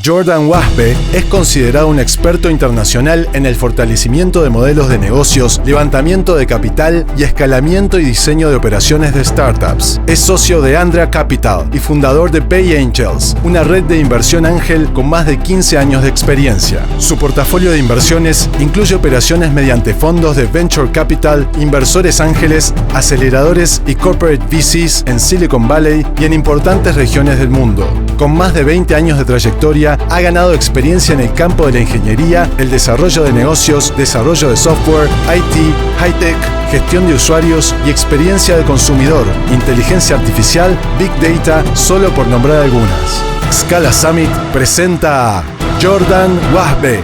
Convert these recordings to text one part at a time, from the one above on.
Jordan Wahbeh es considerado un experto internacional en el fortalecimiento de modelos de negocios, levantamiento de capital y escalamiento y diseño de operaciones de startups. Es socio de Andra Capital y fundador de BayAngels, una red de inversión Ángel con más de 15 años de experiencia. Su portafolio de inversiones incluye operaciones mediante fondos de Venture Capital, inversores ángeles, aceleradores y corporate VCs en Silicon Valley y en importantes regiones del mundo. Con más de 20 años de trayectoria, ha ganado experiencia en el campo de la ingeniería, el desarrollo de negocios, desarrollo de software, IT, high-tech, gestión de usuarios y experiencia de consumidor, inteligencia artificial, Big Data, solo por nombrar algunas. XCALA Summit presenta a Jordan Wahbeh.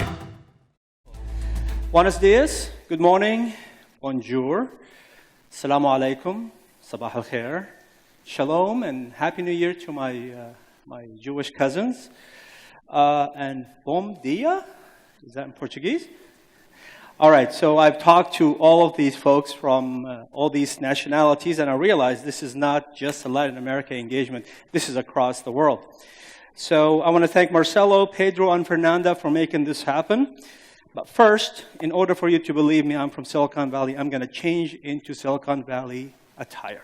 Buenos días, good morning, bonjour, assalamu alaikum, sabah al-khair, shalom, and happy new year to my Jewish cousins. And bom dia, is that in Portuguese? All right, so I've talked to all of these folks from all these nationalities, and I realized this is not just a Latin America engagement, this is across the world. So I want to thank Marcelo, Pedro, and Fernanda for making this happen. But first, in order for you to believe me, I'm from Silicon Valley, I'm going to change into Silicon Valley attire.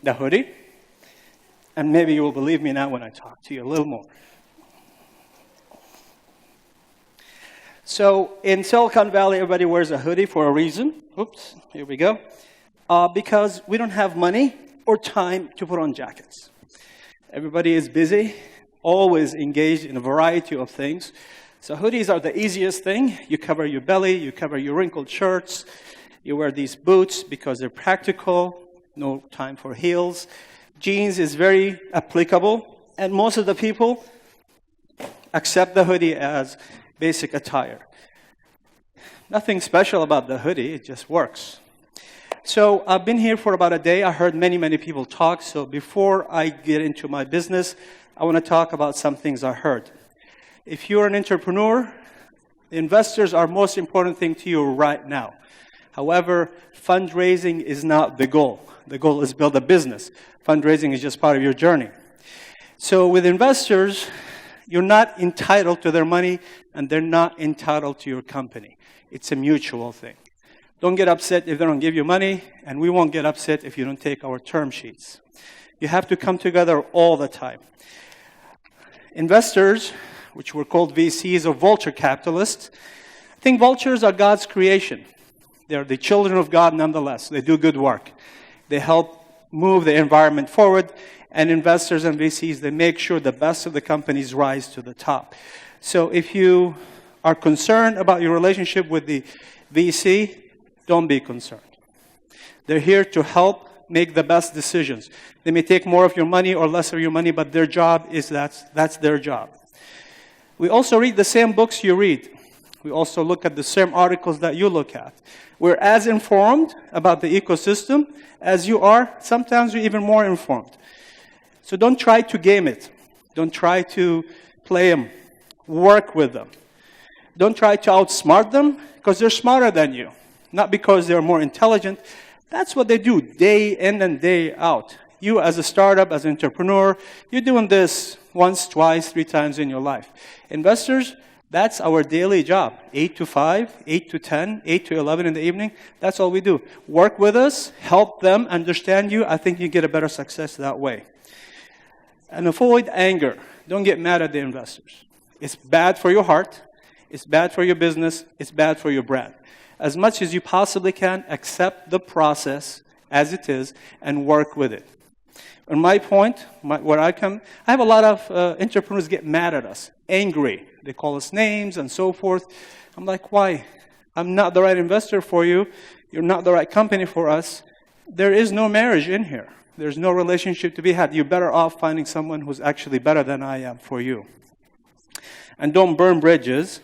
The hoodie, and maybe you will believe me now when I talk to you a little more. So in Silicon Valley, everybody wears a hoodie for a reason. Oops, here we go. Because we don't have money or time to put on jackets. Everybody is busy, always engaged in a variety of things. So hoodies are the easiest thing. You cover your belly, you cover your wrinkled shirts, you wear these boots because they're practical. No time for heels. Jeans is very applicable, and most of the people accept the hoodie as basic attire. Nothing special about the hoodie, it just works. So I've been here for about a day. I heard many people talk, so before I get into my business, I want to talk about some things I heard. If you're an entrepreneur, investors are most important thing to you right now. However, fundraising is not the goal. The goal is build a business. Fundraising is just part of your journey. So with investors, you're not entitled to their money, and they're not entitled to your company. It's a mutual thing. Don't get upset if they don't give you money, and we won't get upset if you don't take our term sheets. You have to come together all the time. Investors, which were called VCs or vulture capitalists, I think vultures are God's creation. They're the children of God nonetheless. They do good work. They help move the environment forward, and investors and VCs, they make sure the best of the companies rise to the top. So if you are concerned about your relationship with the VC, don't be concerned. They're here to help make the best decisions. They may take more of your money or less of your money, but their job is that's their job. We also read the same books you read. We also look at the same articles that you look at. We're as informed about the ecosystem as you are. Sometimes we're even more informed. So don't try to game it. Don't try to play them. Work with them. Don't try to outsmart them because they're smarter than you. Not because they're more intelligent. That's what they do day in and day out. You as a startup, as an entrepreneur, you're doing this once, twice, 3 times in your life. Investors, that's our daily job. 8 to 5, 8 to 10, 8 to 11 in the evening. That's all we do. Work with us, help them understand you. I think you get a better success that way. And avoid anger. Don't get mad at the investors. It's bad for your heart. It's bad for your business. It's bad for your brand. As much as you possibly can, accept the process as it is and work with it. On my point, where I come, I have a lot of entrepreneurs get mad at us, angry. They call us names and so forth. I'm like, why? I'm not the right investor for you. You're not the right company for us. There is no marriage in here. There's no relationship to be had. You're better off finding someone who's actually better than I am for you. And don't burn bridges.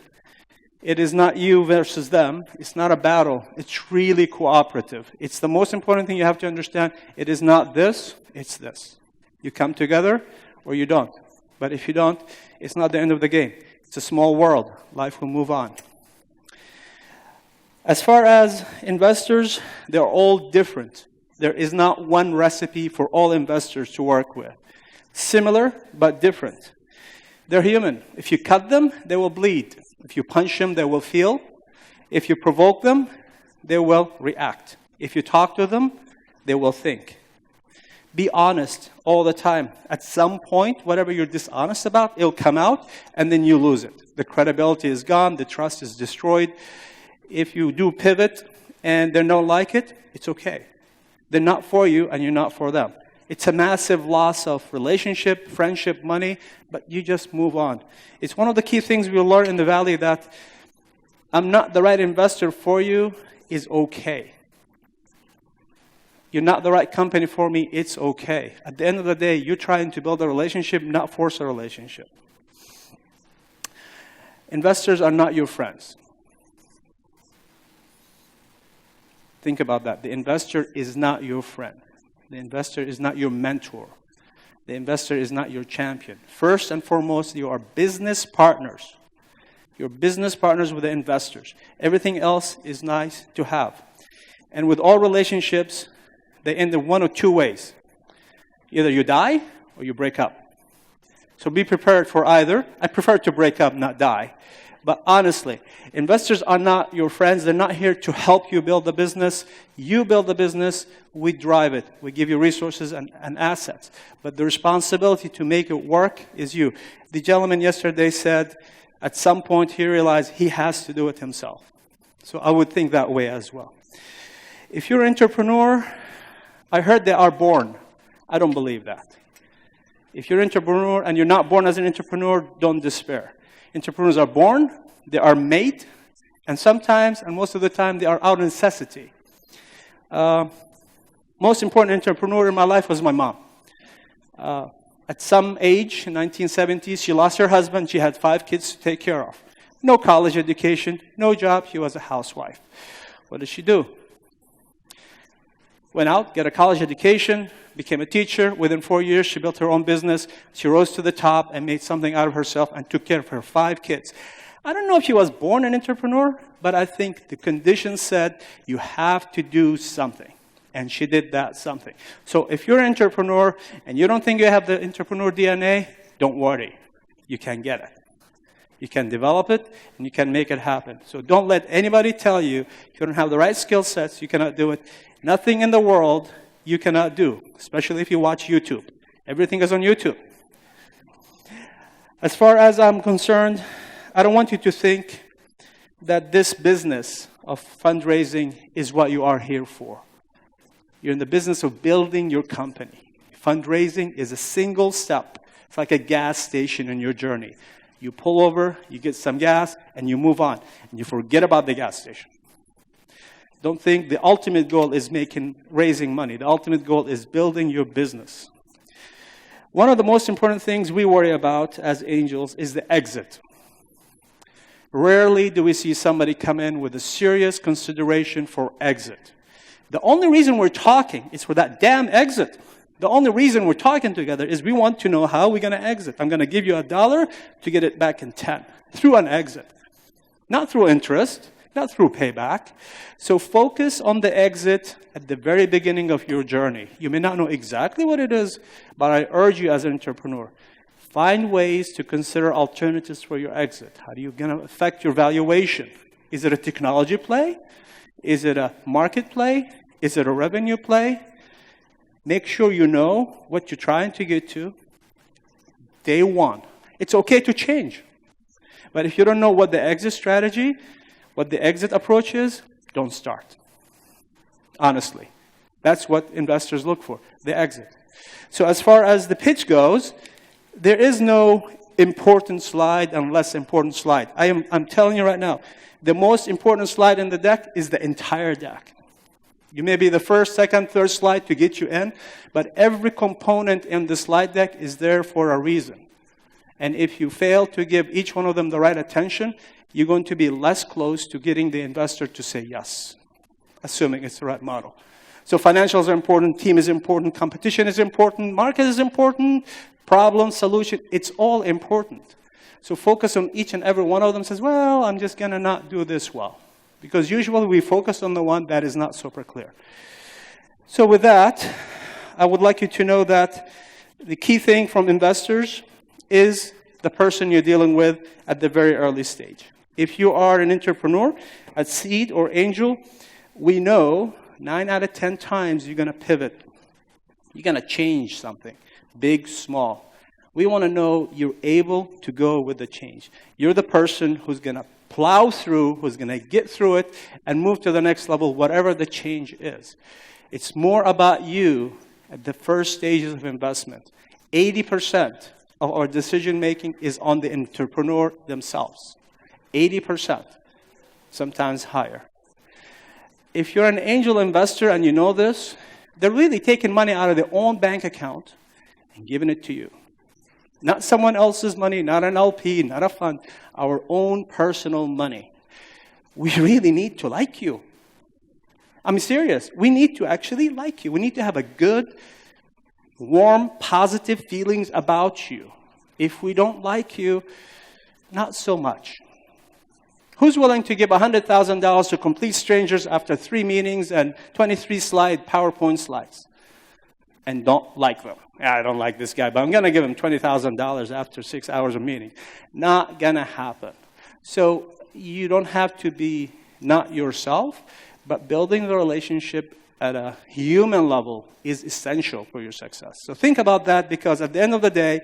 It is not you versus them. It's not a battle. It's really cooperative. It's the most important thing you have to understand. It is not this, it's this. You come together or you don't. But if you don't, it's not the end of the game. It's a small world. Life will move on. As far as investors, they're all different. There is not one recipe for all investors to work with. Similar, but different. They're human. If you cut them, they will bleed. If you punch them, they will feel. If you provoke them, they will react. If you talk to them, they will think. Be honest all the time. At some point, whatever you're dishonest about, it'll come out, and then you lose it. The credibility is gone. The trust is destroyed. If you do pivot and they don't like it, it's okay. They're not for you, and you're not for them. It's a massive loss of relationship, friendship, money, but you just move on. It's one of the key things we learn in the Valley that I'm not the right investor for you is okay. You're not the right company for me, it's okay. At the end of the day, you're trying to build a relationship, not force a relationship. Investors are not your friends. Think about that. The investor is not your friend. The investor is not your mentor. The investor is not your champion. First and foremost, you are business partners. You're business partners with the investors. Everything else is nice to have. And with all relationships, they end in one of two ways. Either you die or you break up. So be prepared for either. I prefer to break up, not die. But honestly, investors are not your friends. They're not here to help you build the business. You build the business. We drive it. We give you resources and assets. But the responsibility to make it work is you. The gentleman yesterday said at some point he realized he has to do it himself. So I would think that way as well. If you're an entrepreneur, I heard they are born. I don't believe that. If you're an entrepreneur and you're not born as an entrepreneur, don't despair. Entrepreneurs are born, they are made, and sometimes, and most of the time, they are out of necessity. Most important entrepreneur in my life was my mom. At some age, in 1970s, she lost her husband. She had 5 kids to take care of. No college education, no job. She was a housewife. What did she do? Went out, got a college education, became a teacher. Within 4 years, she built her own business. She rose to the top and made something out of herself and took care of her 5 kids. I don't know if she was born an entrepreneur, but I think the conditions said you have to do something. And she did that something. So if you're an entrepreneur and you don't think you have the entrepreneur DNA, don't worry. You can get it. You can develop it, and you can make it happen. So don't let anybody tell you if you don't have the right skill sets, you cannot do it. Nothing in the world you cannot do, especially if you watch YouTube. Everything is on YouTube. As far as I'm concerned, I don't want you to think that this business of fundraising is what you are here for. You're in the business of building your company. Fundraising is a single step. It's like a gas station in your journey. You pull over, you get some gas, and you move on. And you forget about the gas station. Don't think the ultimate goal is raising money. The ultimate goal is building your business. One of the most important things we worry about as angels is the exit. Rarely do we see somebody come in with a serious consideration for exit. The only reason we're talking is for that damn exit. The only reason we're talking together is we want to know how we're going to exit. I'm going to give you $1 to get it back in 10 through an exit. Not through interest, not through payback. So focus on the exit at the very beginning of your journey. You may not know exactly what it is, but I urge you as an entrepreneur, find ways to consider alternatives for your exit. How are you going to affect your valuation? Is it a technology play? Is it a market play? Is it a revenue play? Make sure you know what you're trying to get to. Day one. It's okay to change. But if you don't know what the exit strategy, what the exit approach is, don't start. Honestly. That's what investors look for, the exit. So as far as the pitch goes, there is no important slide and less important slide. I'm telling you right now, the most important slide in the deck is the entire deck. You may be the first, second, third slide to get you in, but every component in the slide deck is there for a reason. And if you fail to give each one of them the right attention, you're going to be less close to getting the investor to say yes, assuming it's the right model. So financials are important, team is important, competition is important, market is important, problem, solution, it's all important. So focus on each and every one of them. Says, well, I'm just going to not do this well. because usually we focus on the one that is not super clear. So with that, I would like you to know that the key thing from investors is the person you're dealing with at the very early stage. If you are an entrepreneur, a seed or angel, we know 9 out of 10 times you're going to pivot. You're going to change something, big, small. We want to know you're able to go with the change. You're the person who's going to plow through, who's going to get through it and move to the next level, whatever the change is. It's more about you at the first stages of investment. 80% of our decision-making is on the entrepreneur themselves. 80%, sometimes higher. If you're an angel investor and you know this, they're really taking money out of their own bank account and giving it to you. Not someone else's money, not an LP, not a fund, our own personal money. We really need to like you. I'm serious. We need to actually like you. We need to have a good, warm, positive feelings about you. If we don't like you, not so much. Who's willing to give $100,000 to complete strangers after 3 meetings and 23 PowerPoint slides and don't like them? Yeah, I don't like this guy, but I'm going to give him $20,000 after 6 hours of meeting. Not going to happen. So you don't have to be not yourself, but building the relationship at a human level is essential for your success. So think about that, because at the end of the day,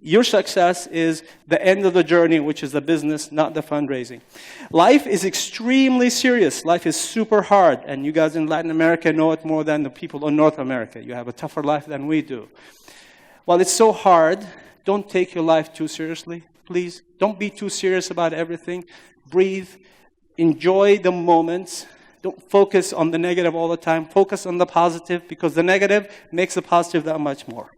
your success is the end of the journey, which is the business, not the fundraising. Life is extremely serious. Life is super hard. And you guys in Latin America know it more than the people in North America. You have a tougher life than we do. While it's so hard, don't take your life too seriously, please. Don't be too serious about everything. Breathe. Enjoy the moments. Don't focus on the negative all the time. Focus on the positive, because the negative makes the positive that much more.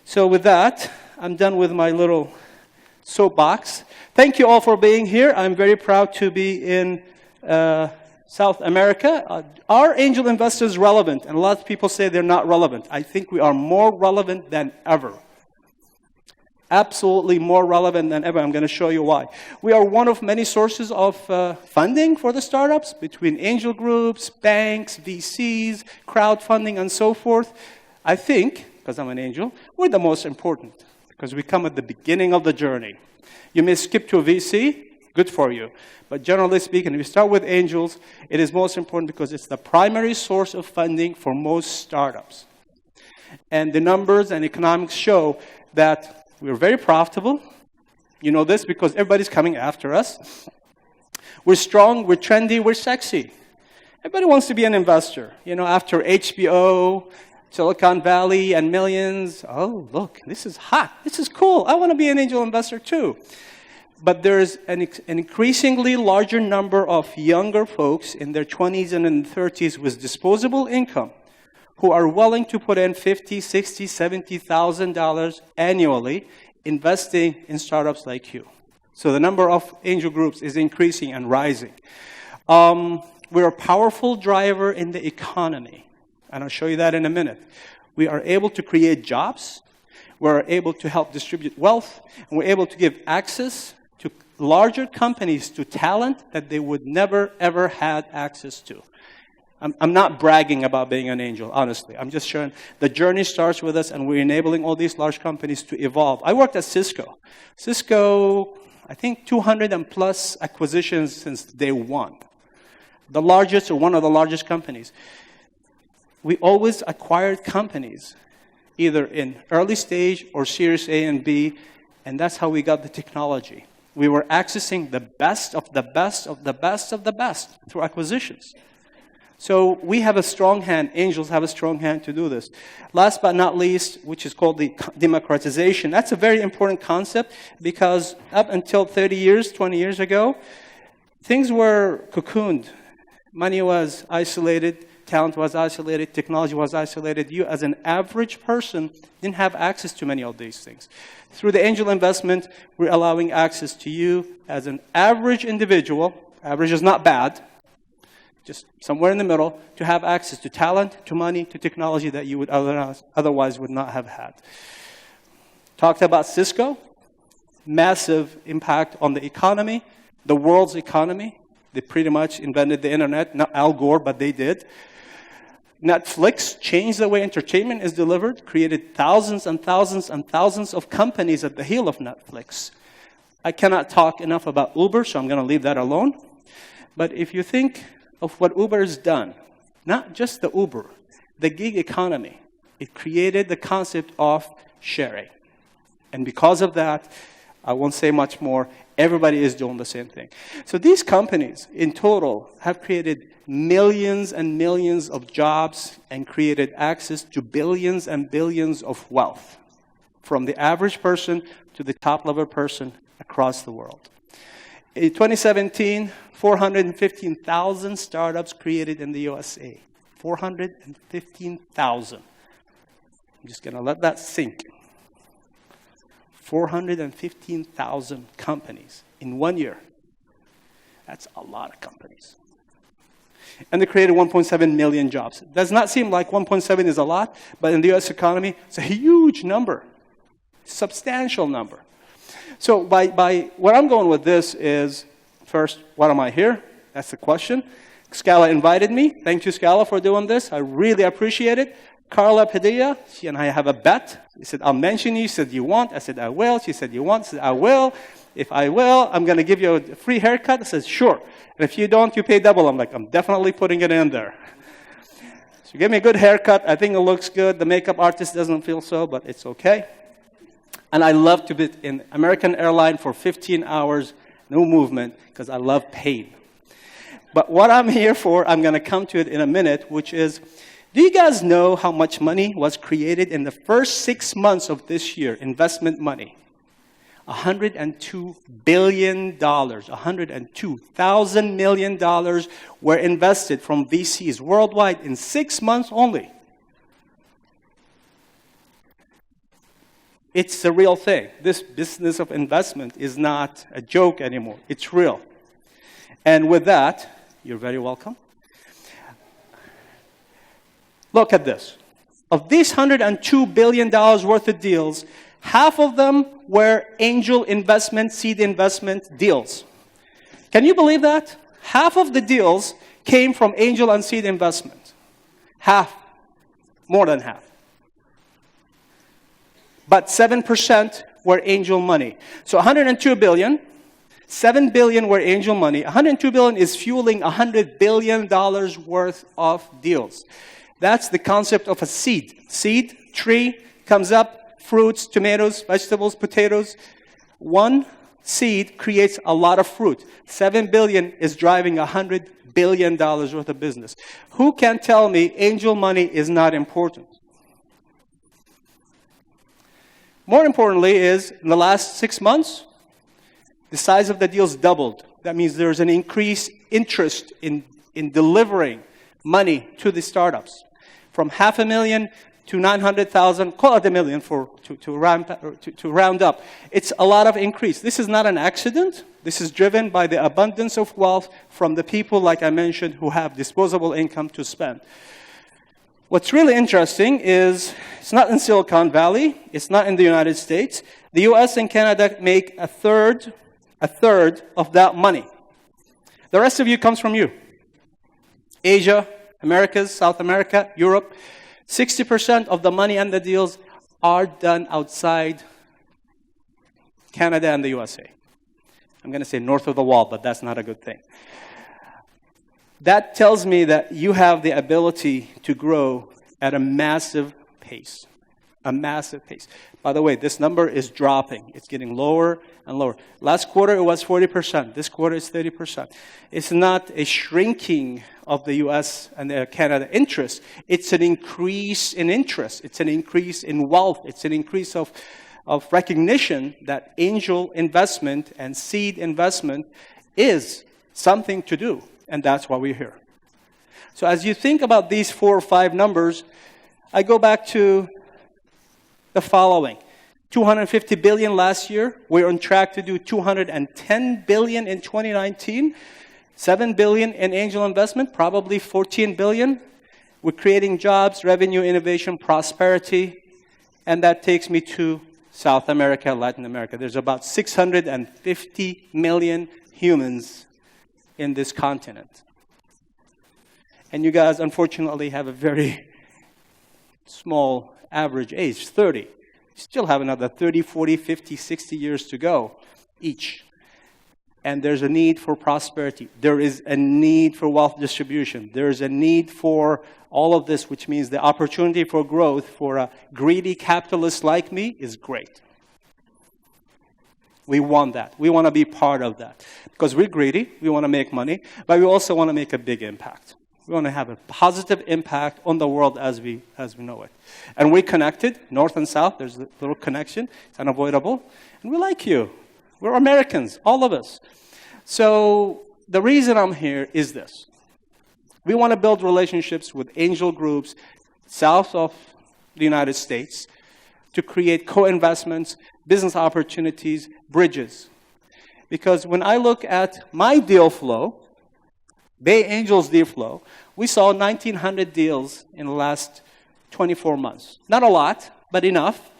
So with that, I'm done with my little soapbox. Thank you all for being here. I'm very proud to be in South America. Are angel investors relevant? And a lot of people say they're not relevant. I think we are more relevant than ever. Absolutely more relevant than ever. I'm going to show you why. We are one of many sources of funding for the startups, between angel groups, banks, VCs, crowdfunding, and so forth. I think, because I'm an angel, we're the most important, because we come at the beginning of the journey. You may skip to a VC, good for you. But generally speaking, if you start with angels, it is most important because it's the primary source of funding for most startups. And the numbers and economics show that we're very profitable. You know this because everybody's coming after us. We're strong, we're trendy, we're sexy. Everybody wants to be an investor. You know, after HBO, Silicon Valley, and millions, oh, look, this is hot. This is cool. I want to be an angel investor too. But there's an increasingly larger number of younger folks in their 20s and in 30s with disposable income who are willing to put in $50,000, $60,000, $70,000 annually investing in startups like you. So the number of angel groups is increasing and rising. We're a powerful driver in the economy. And I'll show you that in a minute. We are able to create jobs. We're able to help distribute wealth. And we're able to give access to larger companies to talent that they would never, ever had access to. I'm not bragging about being an angel, honestly. I'm just showing the journey starts with us, and we're enabling all these large companies to evolve. I worked at Cisco. Cisco, I think 200 and plus acquisitions since day one. The largest, or one of the largest companies. We always acquired companies, either in early stage or Series A and B, and that's how we got the technology. We were accessing the best of the best of the best of the best through acquisitions. So we have a strong hand, angels have a strong hand to do this. Last but not least, which is called the democratization. That's a very important concept because up until 30 years, 20 years ago, things were cocooned. Money was isolated, talent was isolated, technology was isolated. You as an average person didn't have access to many of these things. Through the angel investment, we're allowing access to you as an average individual. Average is not bad. Just somewhere in the middle, to have access to talent, to money, to technology that you would otherwise would not have had. Talked about Cisco, massive impact on the economy, the world's economy. They pretty much invented the internet, not Al Gore, but they did. Netflix changed the way entertainment is delivered, created thousands and thousands and thousands of companies at the heel of Netflix. I cannot talk enough about Uber, so I'm going to leave that alone. But if you think of what Uber has done, not just the Uber, the gig economy, it created the concept of sharing. And because of that, I won't say much more, everybody is doing the same thing. So these companies, in total, have created millions and millions of jobs and created access to billions and billions of wealth, from the average person to the top-level person across the world. In 2017, 415,000 startups created in the USA. 415,000. I'm just going to let that sink. 415,000 companies in 1 year. That's a lot of companies. And they created 1.7 million jobs. It does not seem like 1.7 is a lot, but in the US economy, it's a huge number, substantial number. So by where I'm going with this is, first, what am I here? That's the question. XCALA invited me. Thank you, XCALA, for doing this. I really appreciate it. Carla Padilla, she and I have a bet. She said, I'll mention you. She said, you want? I said, I will. She said, you want? I said, I will. If I will, I'm going to give you a free haircut. I said, sure. And if you don't, you pay double. I'm like, I'm definitely putting it in there. So give me a good haircut. I think it looks good. The makeup artist doesn't feel so, but it's okay. And I love to be in American Airlines for 15 hours, no movement, because I love pain. But what I'm here for, I'm going to come to it in a minute, which is, do you guys know how much money was created in the first 6 months of this year, investment money? $102 billion, $102,000 million were invested from VCs worldwide in 6 months only. It's a real thing. This business of investment is not a joke anymore. It's real. And with that, you're very welcome. Look at this. Of these $102 billion worth of deals, half of them were angel investment, seed investment deals. Can you believe that? Half of the deals came from angel and seed investment. Half. More than half. But 7% were angel money. So 102 billion, 7 billion were angel money. 102 billion is fueling $100 billion worth of deals. That's the concept of a seed. Seed, tree, comes up, fruits, tomatoes, vegetables, potatoes. One seed creates a lot of fruit. 7 billion is driving $100 billion worth of business. Who can tell me angel money is not important? More importantly is, in the last 6 months, the size of the deals doubled. That means there's an increased interest in delivering money to the startups. From $500,000 to $900,000, call it $1 million to round up. It's a lot of increase. This is not an accident. This is driven by the abundance of wealth from the people, like I mentioned, who have disposable income to spend. What's really interesting is it's not in Silicon Valley. It's not in the United States. The US and Canada make a third of that money. The rest of you comes from you. Asia, Americas, South America, Europe. 60% of the money and the deals are done outside Canada and the USA. I'm going to say north of the wall, but that's not a good thing. That tells me that you have the ability to grow at a massive pace. A massive pace. By the way, this number is dropping. It's getting lower and lower. Last quarter, it was 40%. This quarter is 30%. It's not a shrinking of the US and the Canada interest. It's an increase in interest. It's an increase in wealth. It's an increase of recognition that angel investment and seed investment is something to do. And that's why we're here. So as you think about these 4 or 5 numbers, I go back to the following. 250 billion last year. We're on track to do 210 billion in 2019. 7 billion in angel investment, probably 14 billion. We're creating jobs, revenue, innovation, prosperity. And that takes me to South America, Latin America. There's about 650 million humans in this continent. And you guys, unfortunately, have a very small average age, 30. You still have another 30, 40, 50, 60 years to go each. And there's a need for prosperity. There is a need for wealth distribution. There's a need for all of this, which means the opportunity for growth for a greedy capitalist like me is great. We want that. We want to be part of that. Because we're greedy, we want to make money, but we also want to make a big impact. We want to have a positive impact on the world as we know it. And we're connected, north and south. There's a little connection. It's unavoidable. And we like you. We're Americans, all of us. So the reason I'm here is this. We want to build relationships with angel groups south of the United States to create co-investments, business opportunities, bridges. Because when I look at my deal flow, BayAngels deal flow, we saw 1,900 deals in the last 24 months. Not a lot, but enough.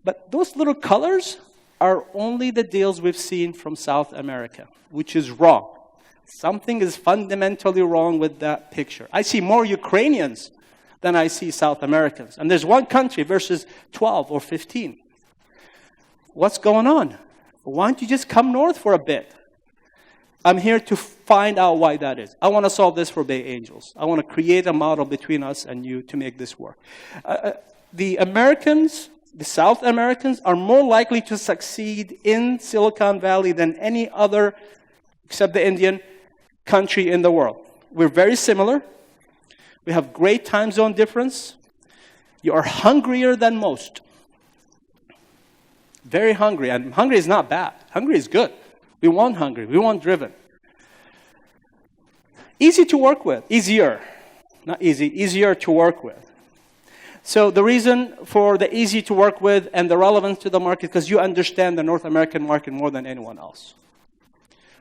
But those little colors are only the deals we've seen from South America, which is wrong. Something is fundamentally wrong with that picture. I see more Ukrainians than I see South Americans. And there's one country versus 12 or 15. What's going on? Why don't you just come north for a bit? I'm here to find out why that is. I want to solve this for BayAngels. I want to create a model between us and you to make this work. The Americans, the South Americans, are more likely to succeed in Silicon Valley than any other, except the Indian, country in the world. We're very similar. We have great time zone difference. You are hungrier than most. Very hungry. And hungry is not bad. Hungry is good. We want hungry. We want driven. Easy to work with. Easier. Not easy. Easier to work with. So the reason for the easy to work with and the relevance to the market, because you understand the North American market more than anyone else.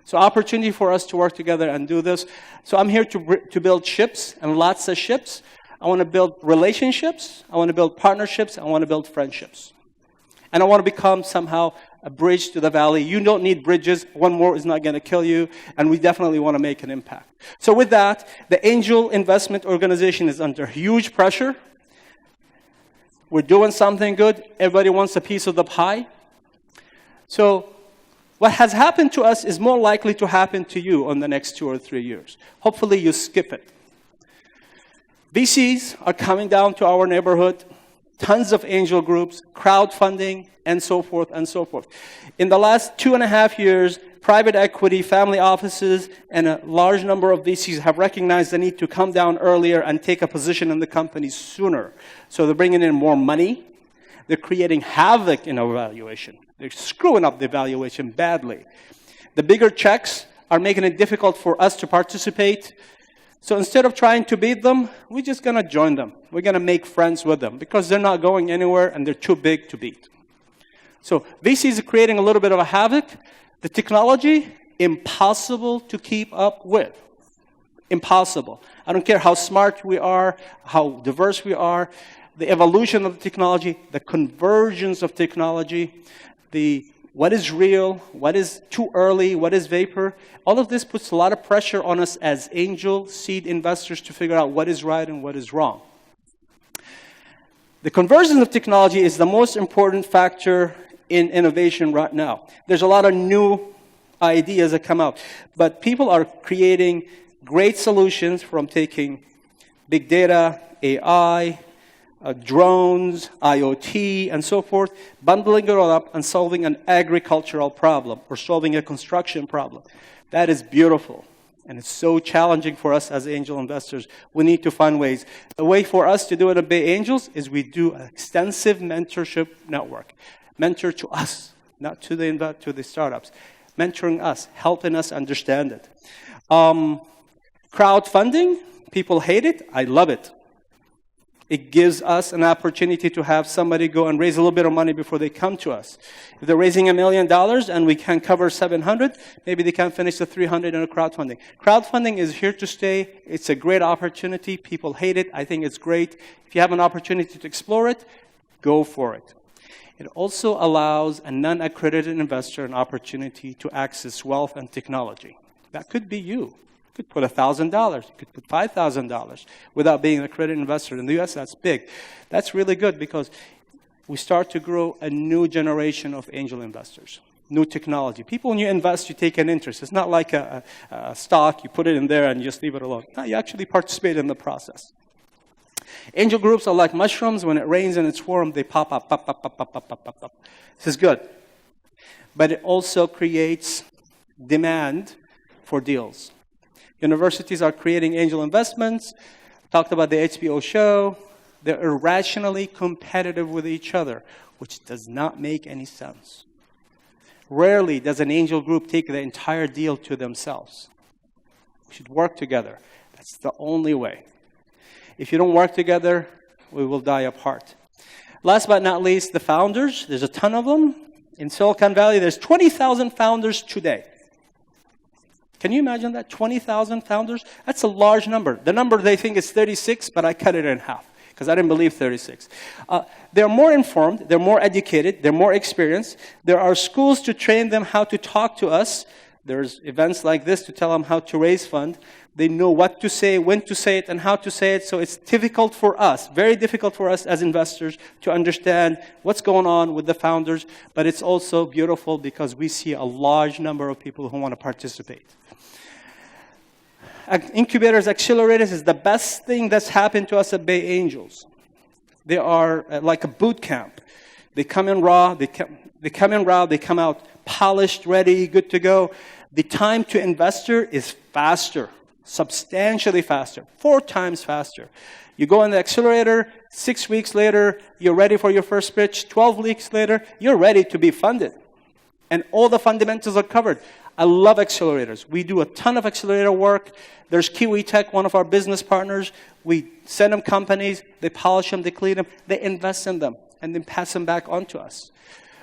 So opportunity for us to work together and do this. So I'm here to build ships, and lots of ships. I want to build relationships. I want to build partnerships. I want to build friendships. And I want to become somehow a bridge to the valley. You don't need bridges. One more is not going to kill you. And we definitely want to make an impact. So with that, the angel investment organization is under huge pressure. We're doing something good. Everybody wants a piece of the pie. So what has happened to us is more likely to happen to you in the next 2 or 3 years. Hopefully you skip it. VCs are coming down to our neighborhood. Tons of angel groups, crowdfunding, and so forth and so forth. In the last 2.5 years, private equity, family offices, and a large number of VCs have recognized the need to come down earlier and take a position in the company sooner. So they're bringing in more money. They're creating havoc in our valuation. They're screwing up the valuation badly. The bigger checks are making it difficult for us to participate. So instead of trying to beat them, we're just going to join them. We're going to make friends with them because they're not going anywhere and they're too big to beat. So VCs are creating a little bit of a havoc. The technology, impossible to keep up with. Impossible. I don't care how smart we are, how diverse we are, the evolution of the technology, the convergence of technology, what is real, what is too early, what is vapor. All of this puts a lot of pressure on us as angel seed investors to figure out what is right and what is wrong. The convergence of technology is the most important factor in innovation right now. There's a lot of new ideas that come out, but people are creating great solutions from taking big data, AI, drones, IoT, and so forth, bundling it all up and solving an agricultural problem or solving a construction problem. That is beautiful. And it's so challenging for us as angel investors. We need to find ways. The way for us to do it at BayAngels is we do an extensive mentorship network. Mentor to us, not to the startups. Mentoring us, helping us understand it. Crowdfunding, people hate it. I love it. It gives us an opportunity to have somebody go and raise a little bit of money before they come to us. If they're raising $1 million and we can cover 700, maybe they can finish the 300 in a crowdfunding. Crowdfunding is here to stay. It's a great opportunity. People hate it. I think it's great. If you have an opportunity to explore it, go for it. It also allows a non-accredited investor an opportunity to access wealth and technology. That could be you. You could put $1,000. You could put $5,000 without being an accredited investor. In the U.S., that's big. That's really good because we start to grow a new generation of angel investors, new technology. People, when you invest, you take an interest. It's not like a stock. You put it in there and you just leave it alone. No, you actually participate in the process. Angel groups are like mushrooms. When it rains and it's warm, they pop up, pop, pop, pop, pop, pop, pop, pop, pop. This is good. But it also creates demand for deals. Universities are creating angel investments. Talked about the HBO show. They're irrationally competitive with each other, which does not make any sense. Rarely does an angel group take the entire deal to themselves. We should work together. That's the only way. If you don't work together, we will die apart. Last but not least, the founders. There's a ton of them. In Silicon Valley, there's 20,000 founders today. Can you imagine that? 20,000 founders? That's a large number. The number they think is 36, but I cut it in half because I didn't believe 36. They're more informed, they're more educated, they're more experienced. There are schools to train them how to talk to us. There's events like this to tell them how to raise funds. They know what to say, when to say it, and how to say it. So it's difficult for us, very difficult for us as investors to understand what's going on with the founders. But it's also beautiful because we see a large number of people who want to participate. Incubators, accelerators is the best thing that's happened to us at BayAngels. They are like a boot camp. They come in raw, they come out polished, ready, good to go. The time to investor is faster, substantially faster, 4 times faster. You go in the accelerator, 6 weeks later, you're ready for your first pitch. 12 weeks later, you're ready to be funded. And all the fundamentals are covered. I love accelerators. We do a ton of accelerator work. There's Kiwi Tech, one of our business partners. We send them companies, they polish them, they clean them, they invest in them, and then pass them back on to us.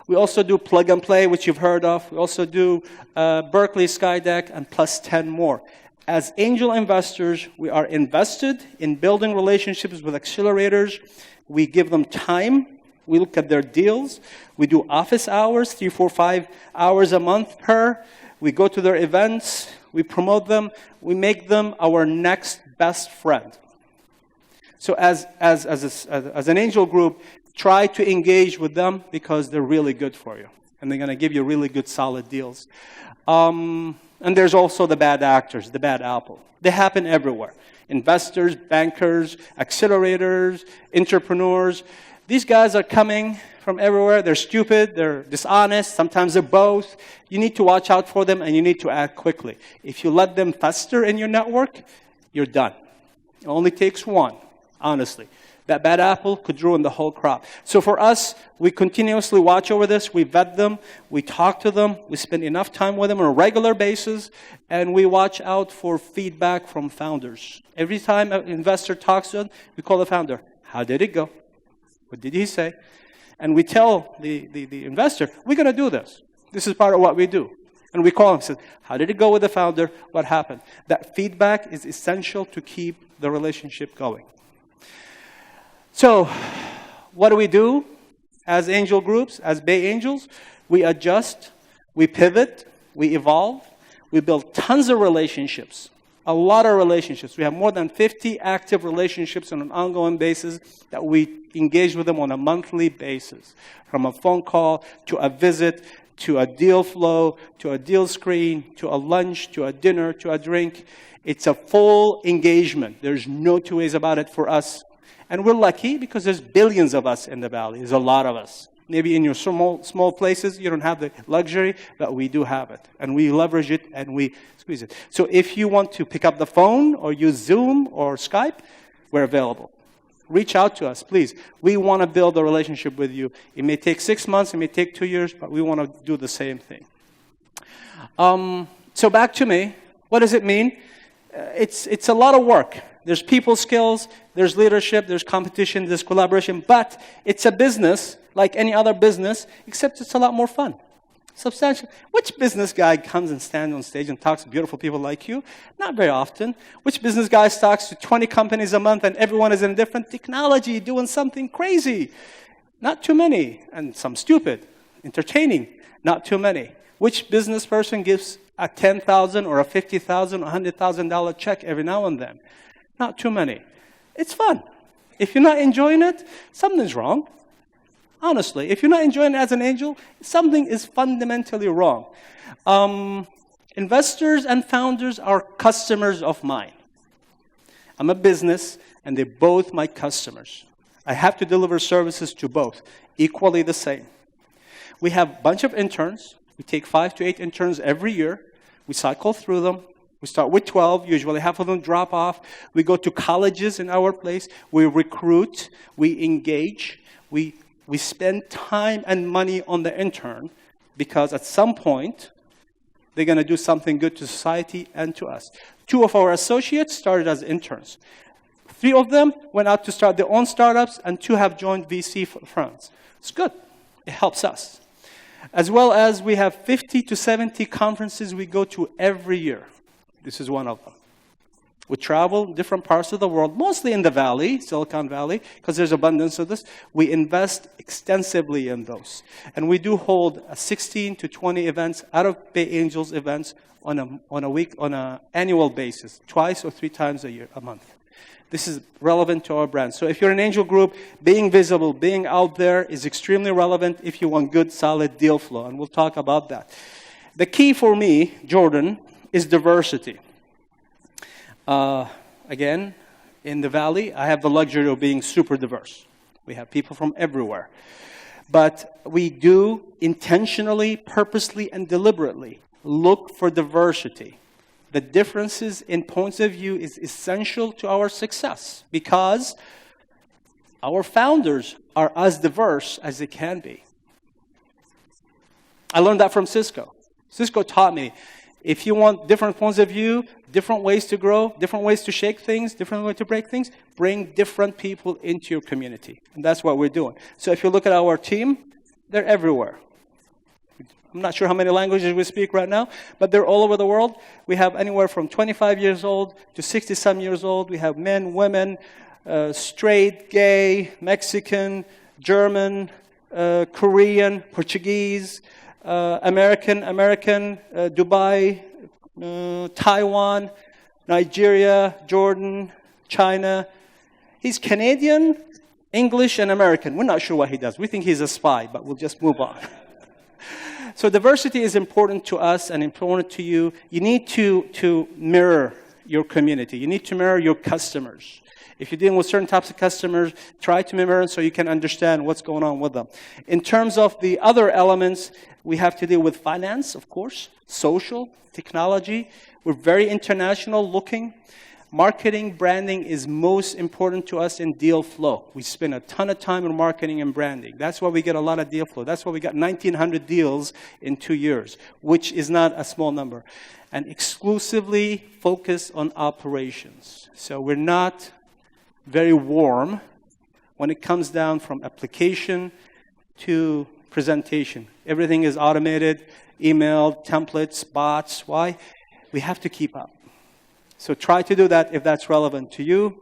We also do plug and play, which you've heard of. We also do Berkeley, Skydeck, and plus 10 more. As angel investors, we are invested in building relationships with accelerators. We give them time. We look at their deals. We do office hours, 3, 4, 5 hours a month per. We go to their events. We promote them. We make them our next best friend. So as an angel group, try to engage with them because they're really good for you. And they're going to give you really good, solid deals. And there's also the bad actors, the bad apple. They happen everywhere. Investors, bankers, accelerators, entrepreneurs. These guys are coming from everywhere. They're stupid. They're dishonest. Sometimes they're both. You need to watch out for them, and you need to act quickly. If you let them fester in your network, you're done. It only takes one, honestly. That bad apple could ruin the whole crop. So for us, we continuously watch over this. We vet them. We talk to them. We spend enough time with them on a regular basis. And we watch out for feedback from founders. Every time an investor talks to them, we call the founder. How did it go? What did he say? And we tell the investor, we're going to do this. This is part of what we do. And we call him and say, how did it go with the founder? What happened? That feedback is essential to keep the relationship going. So, what do as angel groups, as BayAngels? We adjust, we pivot, we evolve, we build tons of relationships, a lot of relationships. We have more than 50 active relationships on an ongoing basis that we engage with them on a monthly basis, from a phone call to a visit, to a deal flow, to a deal screen, to a lunch, to a dinner, to a drink. It's a full engagement. There's no two ways about it for us. And we're lucky because there's billions of us in the Valley. There's a lot of us. Maybe in your small places, you don't have the luxury, but we do have it. And we leverage it and we squeeze it. So if you want to pick up the phone or use Zoom or Skype, we're available. Reach out to us, please. We want to build a relationship with you. It may take 6 months, it may take 2 years, but we want to do the same thing. So back to me. What does it mean? It's a lot of work. There's people skills, there's leadership, there's competition, there's collaboration, but it's a business like any other business, except it's a lot more fun. Substantial. Which business guy comes and stands on stage and talks to beautiful people like you? Not very often. Which business guy talks to 20 companies a month and everyone is in a different technology, doing something crazy? Not too many. And some stupid. Entertaining. Not too many. Which business person gives a $10,000 or a $50,000 or $100,000 check every now and then? Not too many. It's fun. If you're not enjoying it, something's wrong. Honestly, if you're not enjoying it as an angel, something is fundamentally wrong. Investors and founders are customers of mine. I'm a business, and they're both my customers. I have to deliver services to both, equally the same. We have a bunch of interns. We take 5 to 8 interns every year. We cycle through them. We start with 12. Usually half of them drop off. We go to colleges in our place. We recruit. We engage. We spend time and money on the intern because at some point, they're going to do something good to society and to us. 2 of our associates started as interns. 3 of them went out to start their own startups, and 2 have joined VC firms. It's good. It helps us. As well as we have 50 to 70 conferences we go to every year. This is one of them. We travel different parts of the world, mostly in the Valley, Silicon Valley, because there's abundance of this. We invest extensively in those. And we do hold 16 to 20 events out of BayAngels events on an annual basis, twice or 3 times a month. This is relevant to our brand. So if you're an angel group, being visible, being out there is extremely relevant if you want good, solid deal flow. And we'll talk about that. The key for me, Jordan, is diversity. Again, in the Valley, I have the luxury of being super diverse. We have people from everywhere. But we do intentionally, purposely, and deliberately look for diversity. The differences in points of view is essential to our success because our founders are as diverse as they can be. I learned that from Cisco. Cisco taught me, if you want different points of view, different ways to grow, different ways to shake things, different ways to break things, bring different people into your community. And that's what we're doing. So if you look at our team, they're everywhere. I'm not sure how many languages we speak right now, but they're all over the world. We have anywhere from 25 years old to 60-some years old. We have men, women, straight, gay, Mexican, German, Korean, Portuguese, American, Dubai, Taiwan, Nigeria, Jordan, China. He's Canadian, English, and American. We're not sure what he does. We think he's a spy, but we'll just move on. So diversity is important to us and important to you. You need to mirror your community. You need to mirror your customers. If you're dealing with certain types of customers, try to mirror so you can understand what's going on with them. In terms of the other elements, we have to deal with finance, of course, social, technology. We're very international looking. Marketing, branding is most important to us in deal flow. We spend a ton of time on marketing and branding. That's why we get a lot of deal flow. That's why we got 1,900 deals in 2 years, which is not a small number. And exclusively focus on operations. So we're not very warm when it comes down from application to presentation. Everything is automated, email, templates, bots. Why? We have to keep up. So try to do that if that's relevant to you.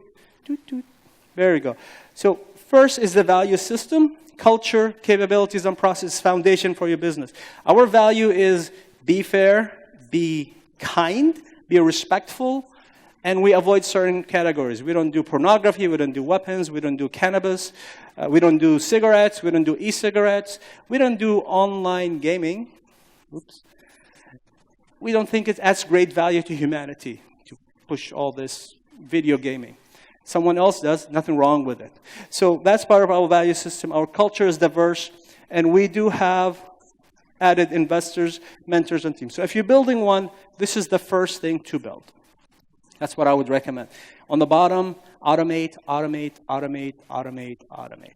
There you go. So first is the value system. Culture, capabilities, and process foundation for your business. Our value is be fair, be kind, be respectful, and we avoid certain categories. We don't do pornography, we don't do weapons, we don't do cannabis, we don't do cigarettes, we don't do e-cigarettes, we don't do online gaming. Oops. We don't think it adds great value to humanity to push all this video gaming. Someone else does, nothing wrong with it. So that's part of our value system. Our culture is diverse, and we do have added investors, mentors, and teams. So if you're building one, this is the first thing to build. That's what I would recommend. On the bottom, automate, automate, automate, automate, automate.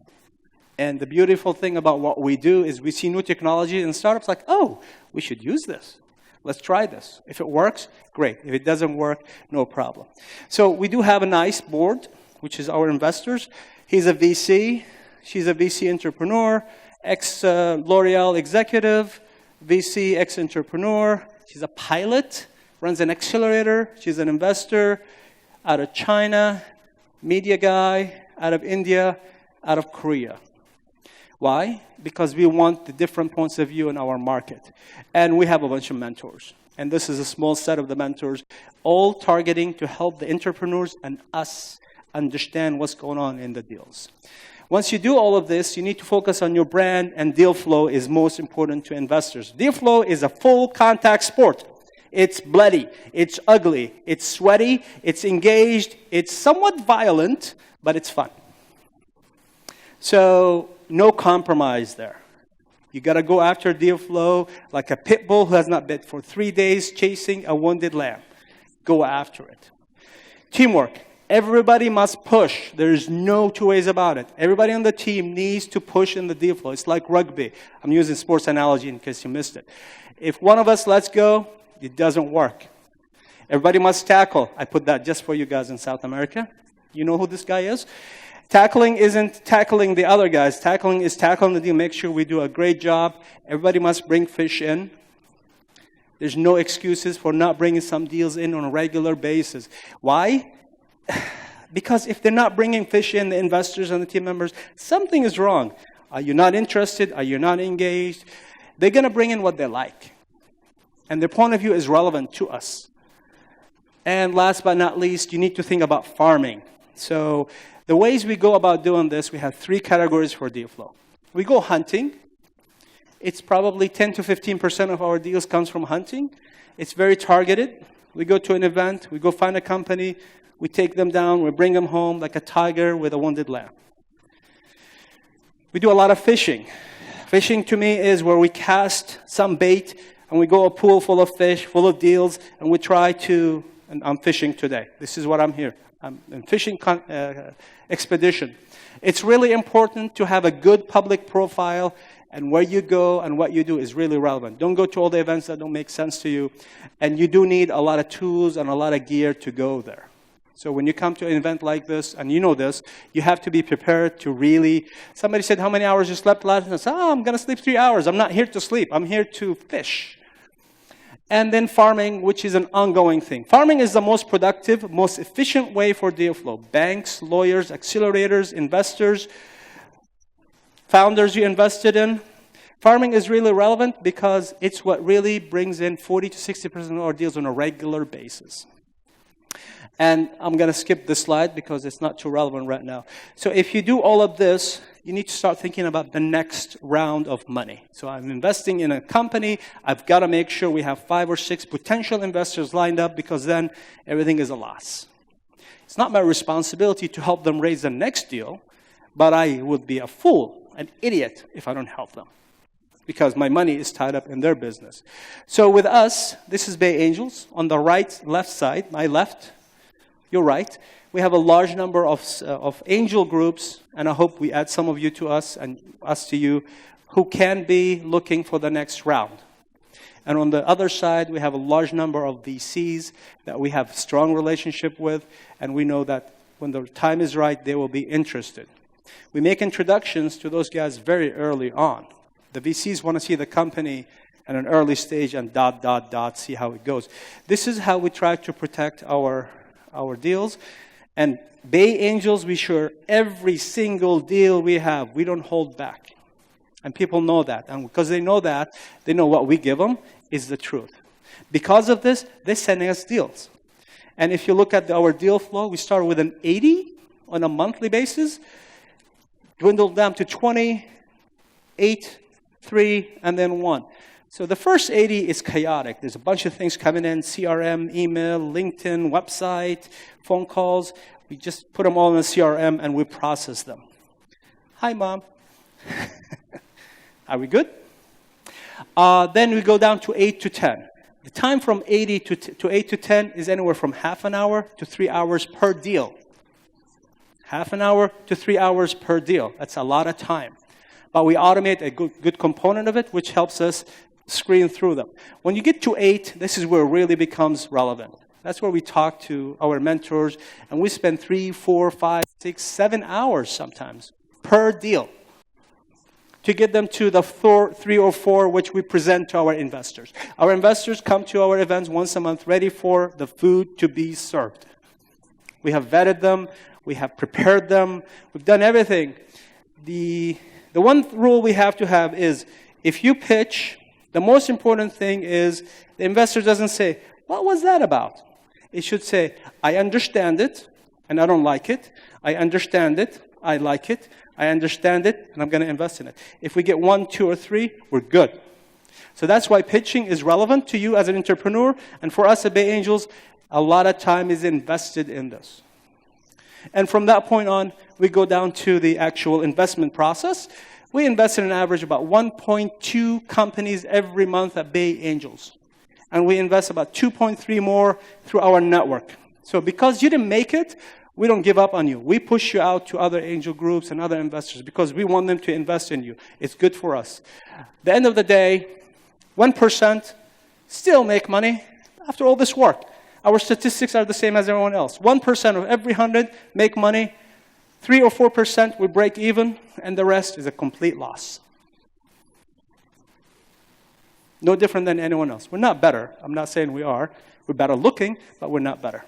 And the beautiful thing about what we do is we see new technology and startups like, oh, we should use this. Let's try this. If it works, great. If it doesn't work, no problem. So we do have a nice board, which is our investors. He's a VC. She's a VC entrepreneur, ex-L'Oreal executive, VC ex-entrepreneur. She's a pilot, runs an accelerator. She's an investor out of China, media guy, out of India, out of Korea. Why? Because we want the different points of view in our market. And we have a bunch of mentors. And this is a small set of the mentors, all targeting to help the entrepreneurs and us understand what's going on in the deals. Once you do all of this, you need to focus on your brand, and deal flow is most important to investors. Deal flow is a full contact sport. It's bloody, it's ugly, it's sweaty, it's engaged, it's somewhat violent, but it's fun. So no compromise there. You got to go after deal flow like a pit bull who has not bit for 3 days chasing a wounded lamb. Go after it. Teamwork. Everybody must push. There's no two ways about it. Everybody on the team needs to push in the deal flow. It's like rugby. I'm using sports analogy in case you missed it. If one of us lets go, it doesn't work. Everybody must tackle. I put that just for you guys in South America. You know who this guy is? Tackling isn't tackling the other guys. Tackling is tackling the deal. Make sure we do a great job. Everybody must bring fish in. There's no excuses for not bringing some deals in on a regular basis. Why? Because if they're not bringing fish in, the investors and the team members, something is wrong. Are you not interested? Are you not engaged? They're going to bring in what they like. And their point of view is relevant to us. And last but not least, you need to think about farming. So the ways we go about doing this, we have 3 categories for deal flow. We go hunting. It's probably 10 to 15% of our deals comes from hunting. It's very targeted. We go to an event. We go find a company. We take them down, we bring them home like a tiger with a wounded lamb. We do a lot of fishing. Fishing to me is where we cast some bait and we go a pool full of fish, full of deals, and we try to, and I'm fishing today. This is what I'm here. I'm in fishing expedition. It's really important to have a good public profile, and where you go and what you do is really relevant. Don't go to all the events that don't make sense to you, and you do need a lot of tools and a lot of gear to go there. So when you come to an event like this, and you know this, you have to be prepared to really... Somebody said, how many hours you slept last night? I said, I'm going to sleep 3 hours. I'm not here to sleep. I'm here to fish. And then farming, which is an ongoing thing. Farming is the most productive, most efficient way for deal flow. Banks, lawyers, accelerators, investors, founders you invested in. Farming is really relevant because it's what really brings in 40 to 60% of our deals on a regular basis. And I'm going to skip this slide because it's not too relevant right now. So if you do all of this, you need to start thinking about the next round of money. So I'm investing in a company. I've got to make sure we have 5 or 6 potential investors lined up because then everything is a loss. It's not my responsibility to help them raise the next deal, but I would be a fool, an idiot, if I don't help them, because my money is tied up in their business. So with us, this is BayAngels. On the left side, my left, your right, we have a large number of angel groups, and I hope we add some of you to us and us to you, who can be looking for the next round. And on the other side, we have a large number of VCs that we have strong relationship with, and we know that when the time is right, they will be interested. We make introductions to those guys very early on. The VCs want to see the company at an early stage and ... see how it goes. This is how we try to protect our deals. And BayAngels, we share every single deal we have. We don't hold back. And people know that. And because they know that, they know what we give them is the truth. Because of this, they're sending us deals. And if you look at our deal flow, we start with an 80 on a monthly basis, dwindled down to 20, 8, 3, and then 1. So the first 80 is chaotic. There's a bunch of things coming in, CRM, email, LinkedIn, website, phone calls. We just put them all in the CRM and we process them. Hi, Mom. Are we good? Then we go down to 8 to 10. The time from 80 to 8 to 10 is anywhere from half an hour to 3 hours per deal. Half an hour to 3 hours per deal. That's a lot of time. But we automate a good component of it, which helps us screen through them. When you get to 8, this is where it really becomes relevant. That's where we talk to our mentors, and we spend 3, 4, 5, 6, 7 hours sometimes per deal to get them to the 3 or 4 which we present to our investors. Our investors come to our events once a month ready for the food to be served. We have vetted them. We have prepared them. We've done everything. The The one rule we have to have is, if you pitch, the most important thing is the investor doesn't say, what was that about? It should say, I understand it, and I don't like it. I understand it, I like it. I understand it, and I'm going to invest in it. If we get 1, 2, or 3, we're good. So that's why pitching is relevant to you as an entrepreneur, and for us at BayAngels, a lot of time is invested in this. And from that point on, we go down to the actual investment process. We invest in an average about 1.2 companies every month at BayAngels. And we invest about 2.3 more through our network. So because you didn't make it, we don't give up on you. We push you out to other angel groups and other investors because we want them to invest in you. It's good for us. At the end of the day, 1% still make money after all this work. Our statistics are the same as everyone else. 1% of every 100 make money. 3 or 4% we break even, and the rest is a complete loss. No different than anyone else. We're not better. I'm not saying we are. We're better looking, but we're not better.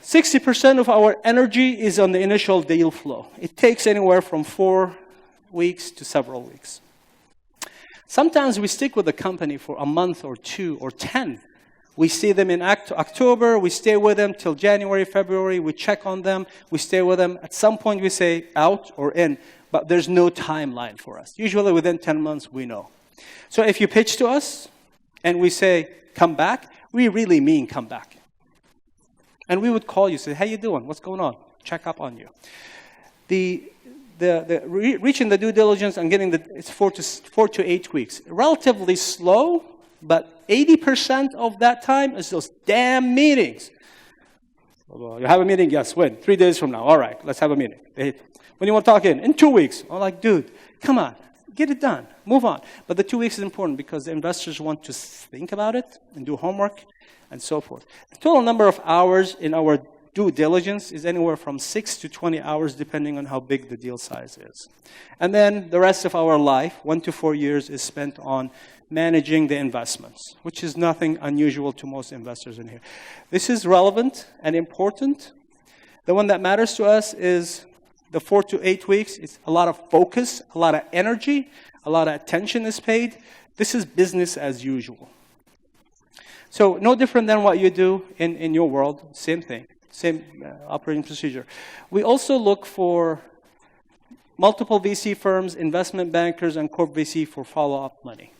60% of our energy is on the initial deal flow. It takes anywhere from 4 weeks to several weeks. Sometimes we stick with the company for a month or 2 or 10. We see them in October, we stay with them till January, February, we check on them, we stay with them. At some point we say out or in, but there's no timeline for us. Usually within 10 months we know. So if you pitch to us and we say come back, we really mean come back. And we would call you, say, how you doing? What's going on? Check up on you. Reaching the due diligence and getting it's 4 to 8 weeks. Relatively slow, but 80% of that time is those damn meetings. You have a meeting? Yes. When? 3 days from now. All right, let's have a meeting. When do you want to talk in? In 2 weeks. I'm like, dude, come on. Get it done. Move on. But the 2 weeks is important because the investors want to think about it and do homework and so forth. The total number of hours in our due diligence is anywhere from 6 to 20 hours, depending on how big the deal size is. And then the rest of our life, 1 to 4 years, is spent on managing the investments, which is nothing unusual to most investors in here. This is relevant and important. The one that matters to us is the 4 to 8 weeks. It's a lot of focus, a lot of energy, a lot of attention is paid. This is business as usual. So no different than what you do in your world, same thing, same operating procedure. We also look for multiple VC firms, investment bankers, and corp VC for follow-up money.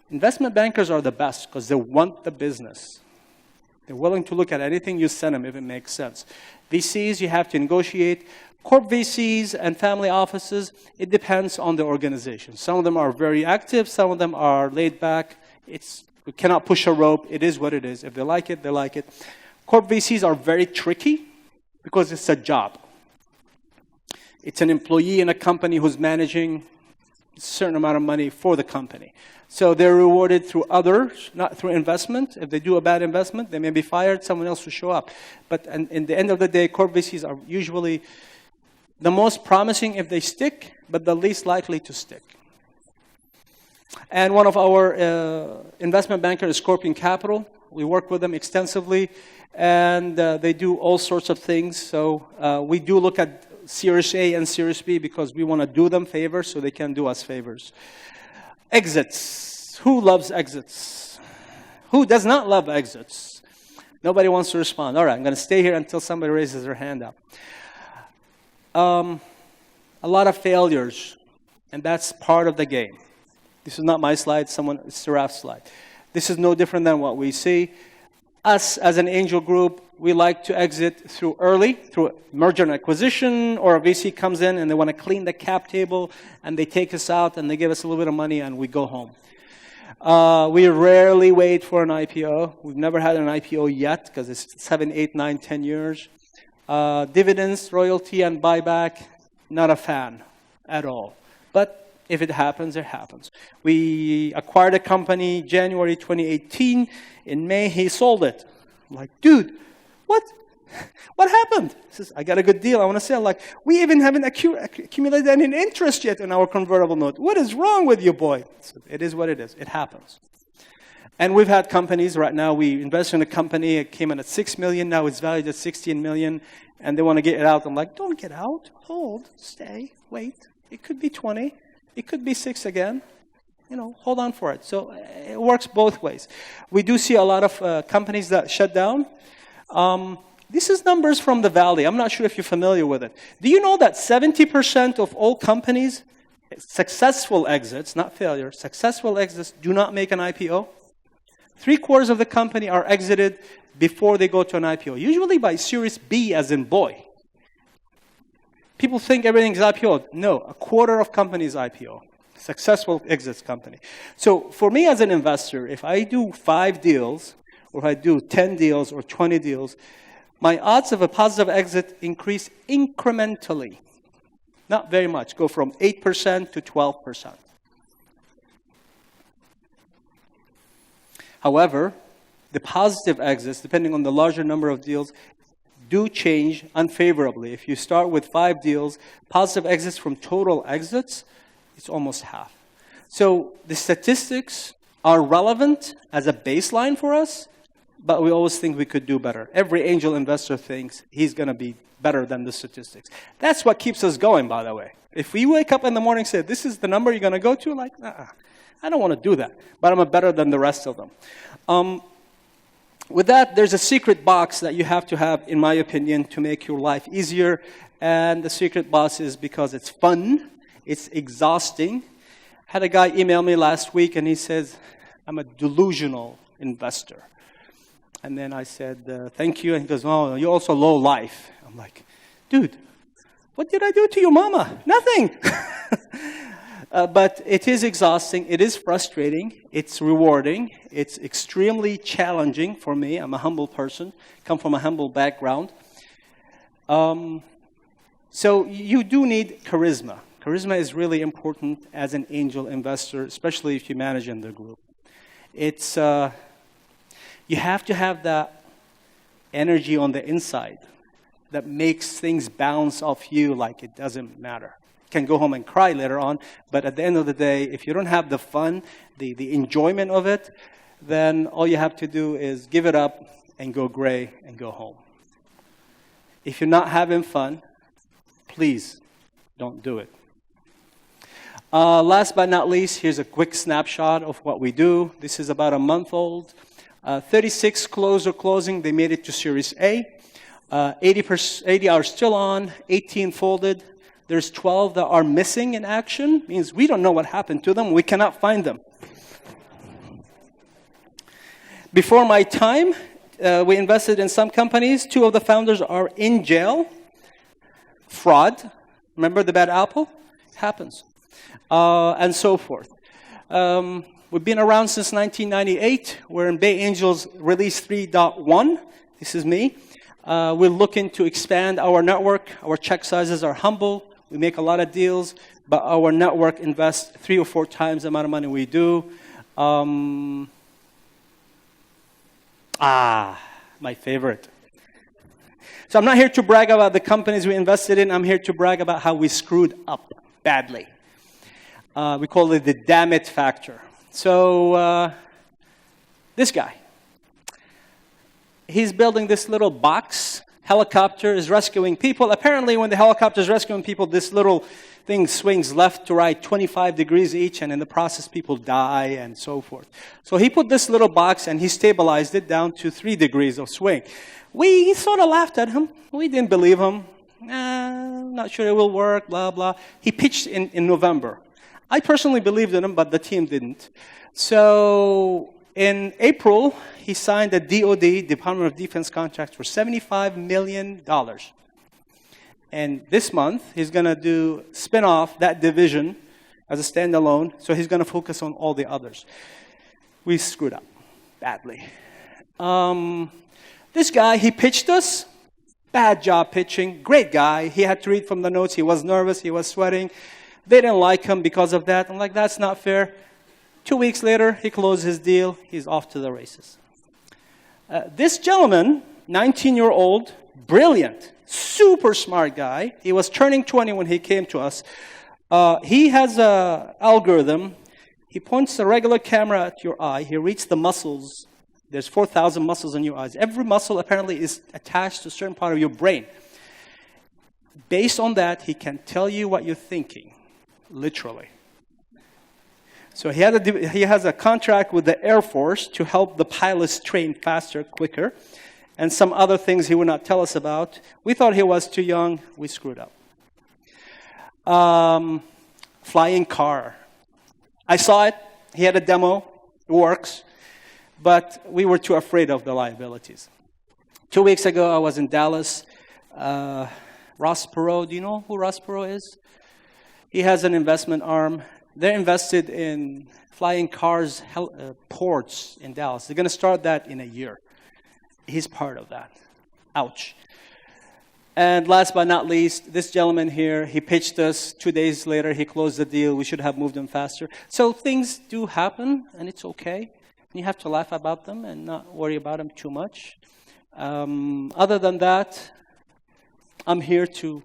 Investment bankers are the best because they want the business. They're willing to look at anything you send them if it makes sense. VCs, you have to negotiate. Corp VCs and family offices, it depends on the organization. Some of them are very active. Some of them are laid back. We cannot push a rope. It is what it is. If they like it, they like it. Corp VCs are very tricky because it's a job. It's an employee in a company who's managing a certain amount of money for the company. So they're rewarded through others, not through investment. If they do a bad investment, they may be fired. Someone else will show up. But in the end of the day, corp VCs are usually the most promising if they stick, but the least likely to stick. And one of our investment bankers is Scorpion Capital. We work with them extensively, and they do all sorts of things. So we do look at Series A and Series B because we want to do them favors so they can do us favors. Exits. Who loves exits? Who does not love exits? Nobody wants to respond. All right, I'm going to stay here until somebody raises their hand up. A lot of failures, and that's part of the game. This is not my slide, it's Saraf's slide. This is no different than what we see. Us, as an angel group, we like to exit through merger and acquisition, or a VC comes in and they want to clean the cap table, and they take us out and they give us a little bit of money and we go home. We rarely wait for an IPO. We've never had an IPO yet because it's 7, 8, 9, 10 years. Dividends, royalty, and buyback, not a fan at all. But if it happens, it happens. We acquired a company January 2018. In May, he sold it. I'm like, dude, what? What happened? He says, I got a good deal. I want to sell. Like, we even haven't accumulated any interest yet in our convertible note. What is wrong with you, boy? So it is what it is. It happens. And we've had companies right now. We invested in a company. It came in at $6 million. Now it's valued at $16 million. And they want to get it out. I'm like, don't get out. Hold. Stay. Wait. It could be 20. It could be 6 again. Hold on for it. So it works both ways. We do see a lot of companies that shut down. This is numbers from the Valley. I'm not sure if you're familiar with it. Do you know that 70% of all companies, successful exits, not failure, successful exits do not make an IPO? 3/4 of the company are exited before they go to an IPO, usually by Series B as in boy. People think everything's IPO. No, 1/4 of companies IPO. Successful exits company. So for me as an investor, if I do 5 deals, or if I do 10 deals or 20 deals, my odds of a positive exit increase incrementally. Not very much. Go from 8% to 12%. However, the positive exits, depending on the larger number of deals, do change unfavorably. If you start with 5 deals, positive exits from total exits, it's almost half. So the statistics are relevant as a baseline for us, but we always think we could do better. Every angel investor thinks he's going to be better than the statistics. That's what keeps us going, by the way. If we wake up in the morning and say, this is the number you're going to go to, like, I don't want to do that, but I'm better than the rest of them. With that, there's a secret box that you have to have, in my opinion, to make your life easier. And the secret box is because it's fun, it's exhausting. I had a guy email me last week, and he says, I'm a delusional investor. And then I said, thank you. And he goes, oh, you're also low life. I'm like, dude, what did I do to your mama? Nothing. But it is exhausting. It is frustrating. It's rewarding. It's extremely challenging for me. I'm a humble person, come from a humble background. So you do need charisma. Charisma is really important as an angel investor, especially if you manage in the group. It's you have to have that energy on the inside that makes things bounce off you like it doesn't matter. You can go home and cry later on, but at the end of the day, if you don't have the fun, the enjoyment of it, then all you have to do is give it up and go gray and go home. If you're not having fun, please don't do it. Last but not least, here's a quick snapshot of what we do. This is about a month old. 36 closed or closing. They made it to Series A. 80 are still on, 18 folded. There's 12 that are missing in action. Means we don't know what happened to them. We cannot find them. Before my time, we invested in some companies. 2 of the founders are in jail. Fraud. Remember the bad apple? It happens. And so forth. We've been around since 1998. We're in BayAngels release 3.1. This is me. We're looking to expand our network. Our check sizes are humble. We make a lot of deals, but our network invests 3 or 4 times the amount of money we do. My favorite. So I'm not here to brag about the companies we invested in. I'm here to brag about how we screwed up badly. We call it the damn it factor. So this guy, he's building this little box. Helicopter is rescuing people. Apparently, when the helicopter is rescuing people, this little thing swings left to right 25 degrees each, and in the process, people die and so forth. So he put this little box, and he stabilized it down to 3 degrees of swing. We sort of laughed at him. We didn't believe him. Not sure it will work, blah, blah. He pitched in November. I personally believed in him, but the team didn't. So in April, he signed a DoD, Department of Defense contract for $75 million. And this month, he's going to spin off that division as a standalone, so he's going to focus on all the others. We screwed up badly. This guy, he pitched us. Bad job pitching. Great guy. He had to read from the notes. He was nervous. He was sweating. They didn't like him because of that. I'm like, that's not fair. 2 weeks later, he closed his deal. He's off to the races. This gentleman, 19-year-old, brilliant, super smart guy. He was turning 20 when he came to us. He has an algorithm He points a regular camera at your eye. He reads the muscles. There's 4,000 muscles in your eyes. Every muscle apparently is attached to a certain part of your brain. Based on that, he can tell you what you're thinking, literally. So he has a contract with the Air Force to help the pilots train faster, quicker, and some other things he would not tell us about. We thought he was too young. We screwed up. Flying car. I saw it. He had a demo. It works. But we were too afraid of the liabilities. 2 weeks ago, I was in Dallas. Ross Perot, do you know who Ross Perot is? He has an investment arm. They're invested in flying cars, ports in Dallas. They're going to start that in a year. He's part of that. Ouch. And last but not least, this gentleman here, he pitched us. 2 days later, he closed the deal. We should have moved him faster. So things do happen, and it's okay. You have to laugh about them and not worry about them too much. Other than that, I'm here to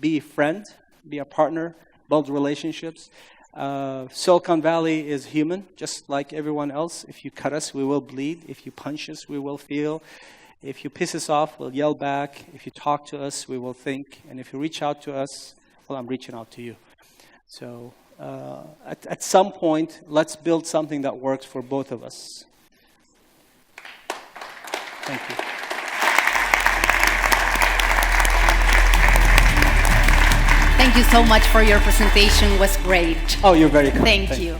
be a friend, be a partner, build relationships. Silicon Valley is human, just like everyone else. If you cut us, we will bleed. If you punch us, we will feel. If you piss us off, we'll yell back. If you talk to us, we will think. And if you reach out to us, well, I'm reaching out to you. So at some point, let's build something that works for both of us. Thank you. Thank you so much for your presentation. It was great. Oh, you're very kind. Thank you.